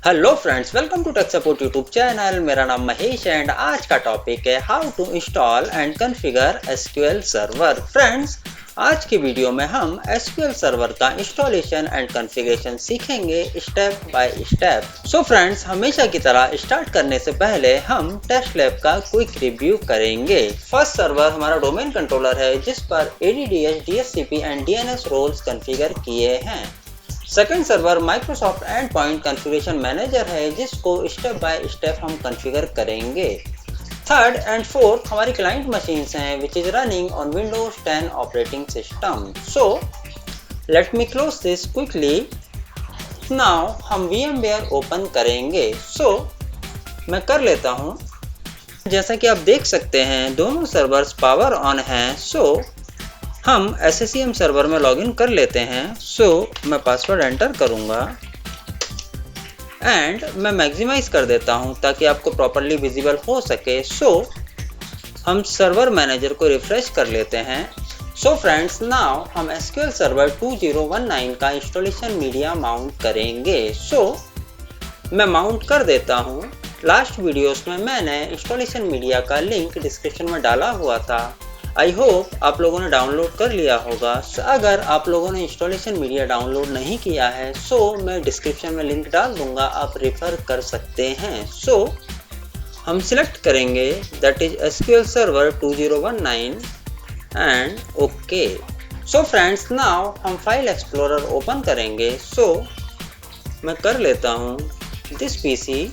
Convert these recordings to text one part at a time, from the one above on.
Hello friends, welcome to tech support YouTube channel. मेरा नाम Mahesh and आज का टॉपिक है how to install and configure SQL server. Friends, आज की वीडियो में हम एसक्यूएल सर्वर का इंस्टॉलेशन एंड कॉन्फ़िगरेशन सीखेंगे step by step. So friends, हमेशा की तरह स्टार्ट करने से पहले हम टेस्ट लैब का क्विक रिव्यू करेंगे। फर्स्ट सर्वर हमारा डोमेन कंट्रोलर है जिस पर ADDS, DHCP and DNS roles configure किए हैं। Second server Microsoft endpoint configuration manager है जिसको स्टेप बाय स्टेप हम कॉन्फ़िगर करेंगे। थर्ड एंड फोर्थ हमारी क्लाइंट मशीन्स हैं which is running on Windows 10 operating system. So let me close this quickly. Now हम VMware open करेंगे। सो मैं कर लेता हूँ। जैसा कि आप देख सकते हैं दोनों सर्वर्स पावर ऑन हैं। सो हम SCCM सर्वर में लॉगिन कर लेते हैं। सो मैं पासवर्ड एंटर करूंगा एंड मैं मैक्सिमाइज कर देता हूं ताकि आपको प्रॉपरली विजिबल हो सके। सो हम सर्वर मैनेजर को रिफ्रेश कर लेते हैं। सो फ्रेंड्स, नाउ हम SQL सर्वर 2019 का इंस्टॉलेशन मीडिया माउंट करेंगे। सो मैं माउंट कर देता हूं। लास्ट वीडियोस में मैंने इंस्टॉलेशन मीडिया का लिंक डिस्क्रिप्शन में डाला हुआ था। आई होप आप लोगों ने डाउनलोड कर लिया होगा। अगर आप लोगों ने इंस्टॉलेशन मीडिया डाउनलोड नहीं किया है सो मैं डिस्क्रिप्शन में लिंक डाल दूंगा, आप रेफर कर सकते हैं। सो हम सिलेक्ट करेंगे that is SQL server 2019 and okay. So friends, now हम फाइल एक्सप्लोरर ओपन करेंगे। सो मैं कर लेता हूँ दिस PC।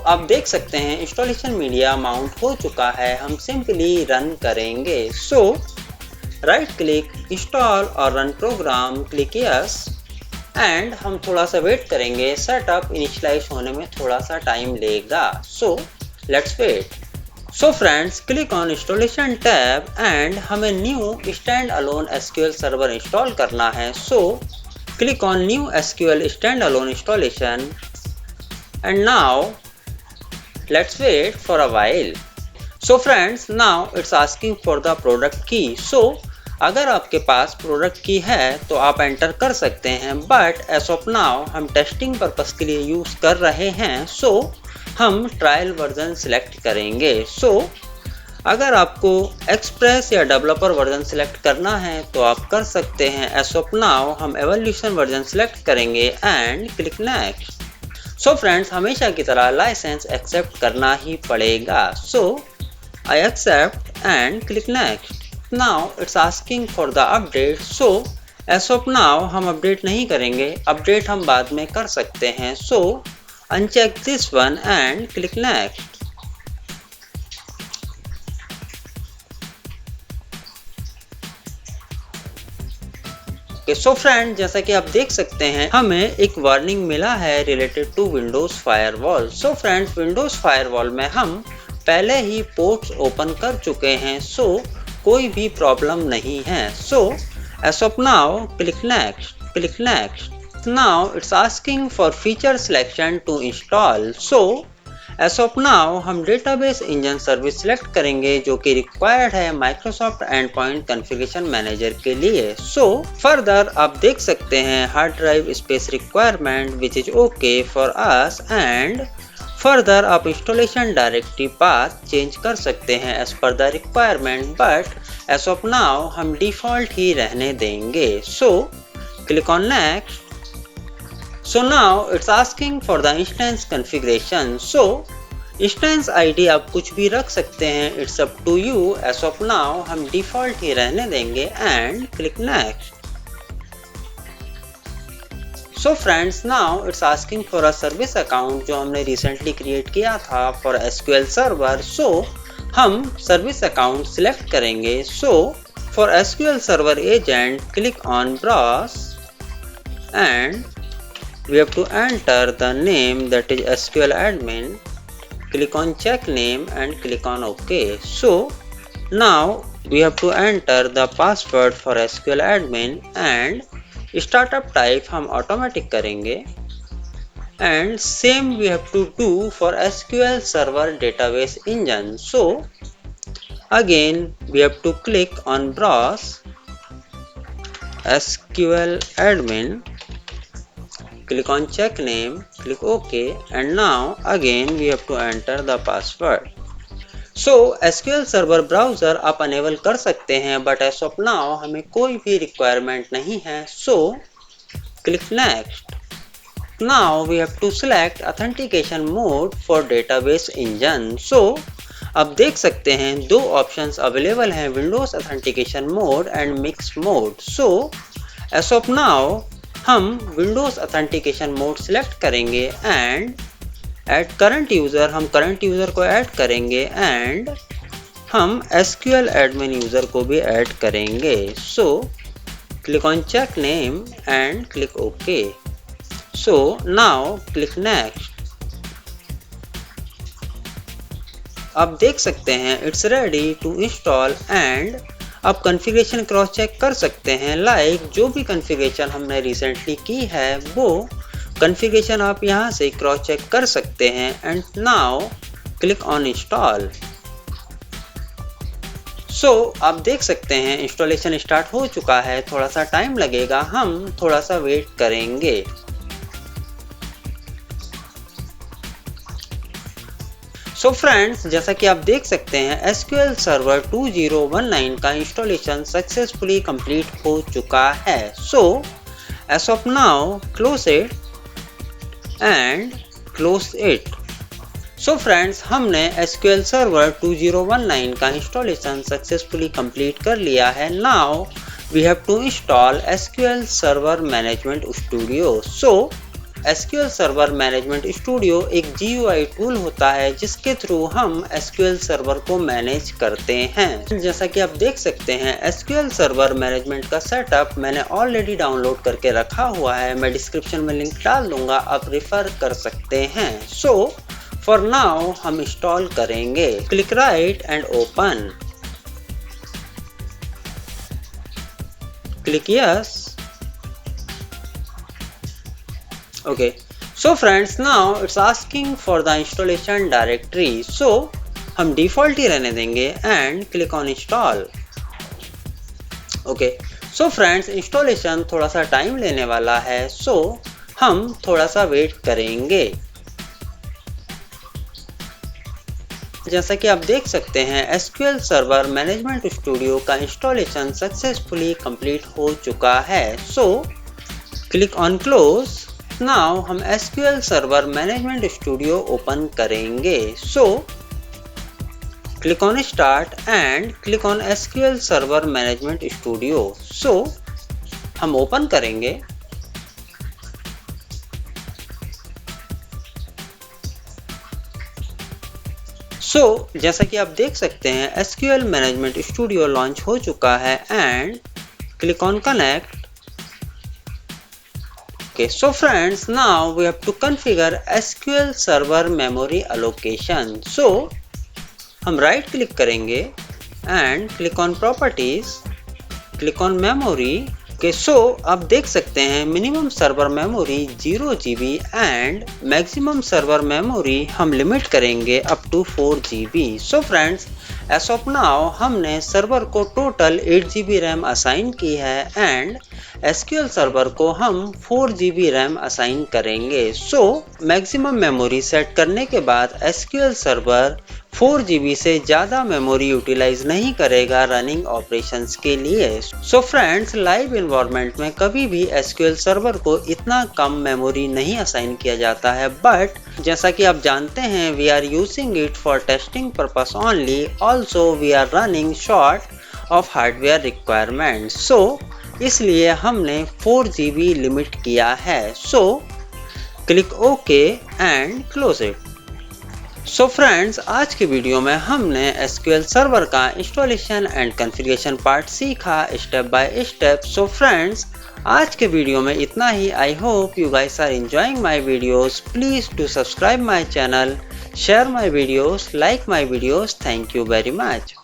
आप देख सकते हैं इंस्टॉलेशन मीडिया माउंट हो चुका है। हम सिंपली रन करेंगे। सो राइट क्लिक, इंस्टॉल और run programme, click yes and हम थोड़ा सा वेट करेंगे। सेटअप इनिशियलाइज होने में थोड़ा सा टाइम लेगा। So let's wait. So friends, click on installation tab and हमें new standalone SQL server install करना है। सो click on new SQL standalone installation and now let's wait for a while. So friends, now it's asking for the product key. So अगर आपके पास product की है तो आप enter कर सकते हैं, बट एज ऑफ नाउ हम टेस्टिंग पर्पस के लिए यूज़ कर रहे हैं। सो हम ट्रायल वर्जन सिलेक्ट करेंगे। सो अगर आपको एक्सप्रेस या डेवलपर वर्जन सिलेक्ट करना है तो आप कर सकते हैं। एज ऑफ नाउ हम एवोल्यूशन वर्जन सिलेक्ट करेंगे and click next. So friends, हमेशा की तरह लाइसेंस एक्सेप्ट करना ही पड़ेगा। So I accept and click next. Now it's asking for the update. So as of now हम अपडेट नहीं करेंगे, अपडेट हम बाद में कर सकते हैं। So uncheck this one and click next. So friend, जैसा कि आप देख सकते हैं हमें एक वार्निंग मिला है related to Windows firewall. So friends, Windows firewall में हम पहले ही पोर्ट्स ओपन कर चुके हैं। सो कोई भी प्रॉब्लम नहीं है। So as of now click next, click next. Now it's asking for feature selection to install. So as of now हम डेटाबेस इंजन सर्विस सिलेक्ट करेंगे जो कि रिक्वायर्ड है Microsoft endpoint configuration manager के लिए। So further आप देख सकते हैं hard drive space requirement which is okay for us and further आप इंस्टॉलेशन डायरेक्टरी पाथ चेंज कर सकते हैं as per the requirement, but as of now हम डिफॉल्ट ही रहने देंगे। सो click on next. So now it's asking for the instance configuration. So instance ID आप कुछ भी रख सकते हैं, it's up to you. As of now हम default ही रहने देंगे and click next. So friends, now it's asking for a service account जो हमने recently create किया था for SQL server. So हम service account select करेंगे। So for SQL server agent click on browse and we have to enter the name that is SQL admin. Click on check name and click on OK. So now we have to enter the password for SQL admin and startup type हम automatic करेंगे and same we have to do for SQL server database engine. So again we have to click on browse SQL admin click on check name, click OK, and now again we have to enter the password. So SQL Server browser आप enable कर सकते हैं, but as of now हमें कोई भी requirement नहीं है. So click next. Now we have to select authentication mode for database engine. So अब देख सकते हैं दो options available हैं, Windows Authentication Mode and Mixed Mode. So as of now हम Windows Authentication Mode select करेंगे and एड करंट यूज़र, हम current user को ऐड करेंगे एंड हम SQL एडमिन यूज़र को भी ऐड करेंगे. So click on check name and click okay. So now click next. आप देख सकते हैं it's ready to install and आप कॉन्फ़िगरेशन क्रॉस चेक कर सकते हैं. लाइक जो भी कॉन्फ़िगरेशन हमने रिसेंटली की है वो कॉन्फ़िगरेशन आप यहाँ से क्रॉस चेक कर सकते हैं. And now click on install. So आप देख सकते हैं इंस्टॉलेशन स्टार्ट हो चुका है. थोड़ा सा टाइम लगेगा, हम थोड़ा सा वेट करेंगे. सो फ्रेंड्स, जैसा कि आप देख सकते हैं SQL सर्वर 2019 का इंस्टॉलेशन सक्सेसफुली कंप्लीट हो चुका है. So as of now close it and close it. So friends, हमने SQL सर्वर 2019 का इंस्टॉलेशन सक्सेसफुली कंप्लीट कर लिया है. Now we have to install SQL server management studio. So SQL server management studio एक GUI tool होता है जिसके through हम SQL सर्वर को मैनेज करते हैं. जैसा कि आप देख सकते हैं SQL सर्वर मैनेजमेंट का सेटअप मैंने ऑलरेडी डाउनलोड करके रखा हुआ है. मैं डिस्क्रिप्शन में लिंक डाल दूंगा, आप रेफर कर सकते हैं. सो फॉर नाउ हम इंस्टॉल करेंगे. Click right and open. Click yes. Okay, so friends, now it's asking for the installation directory. So हम default ही रहने देंगे and click on install. Okay, so friends, installation थोड़ा सा टाइम लेने वाला है. So हम थोड़ा सा वेट करेंगे. जैसा कि आप देख सकते हैं SQL सर्वर मैनेजमेंट स्टूडियो का इंस्टॉलेशन सक्सेसफुली कंप्लीट हो चुका है. So click on close. Now हम SQL server management studio open करेंगे. So click on start and click on SQL server management studio. So हम ओपन करेंगे. सो जैसा कि आप देख सकते हैं SQL मैनेजमेंट स्टूडियो लॉन्च हो चुका है and click on connect. Okay, so friends, now we have to configure SQL Server Memory Allocation. So हम राइट क्लिक करेंगे and click on Properties, click on Memory. Okay, so आप देख सकते हैं minimum server memory 0 GB and maximum server memory हम limit करेंगे up to 4 GB. So friends, as of now हमने server को टोटल 8 GB रैम असाइन की है एंड SQL सर्वर को हम 4 GB रैम असाइन करेंगे. सो मैक्सिमम मेमोरी सेट करने के बाद SQL सर्वर 4 GB से ज़्यादा मेमोरी यूटिलाइज नहीं करेगा रनिंग ऑपरेशंस के लिए. सो फ्रेंड्स, लाइव इन्वायरमेंट में कभी भी SQL सर्वर को इतना कम मेमोरी नहीं असाइन किया जाता है. बट जैसा कि आप जानते हैं we are using it for testing purpose only. Also we are running short of hardware requirement. So इसलिए हमने 4 GB लिमिट किया है. सो click okay and close it. So friends, आज के वीडियो में हमने SQL सर्वर का इंस्टॉलेशन एंड कॉन्फ़िगरेशन पार्ट सीखा step by step. So friends, आज के वीडियो में इतना ही. I hope you guys are enjoying my videos. Please do subscribe my channel, share my videos, like my videos. Thank you very much.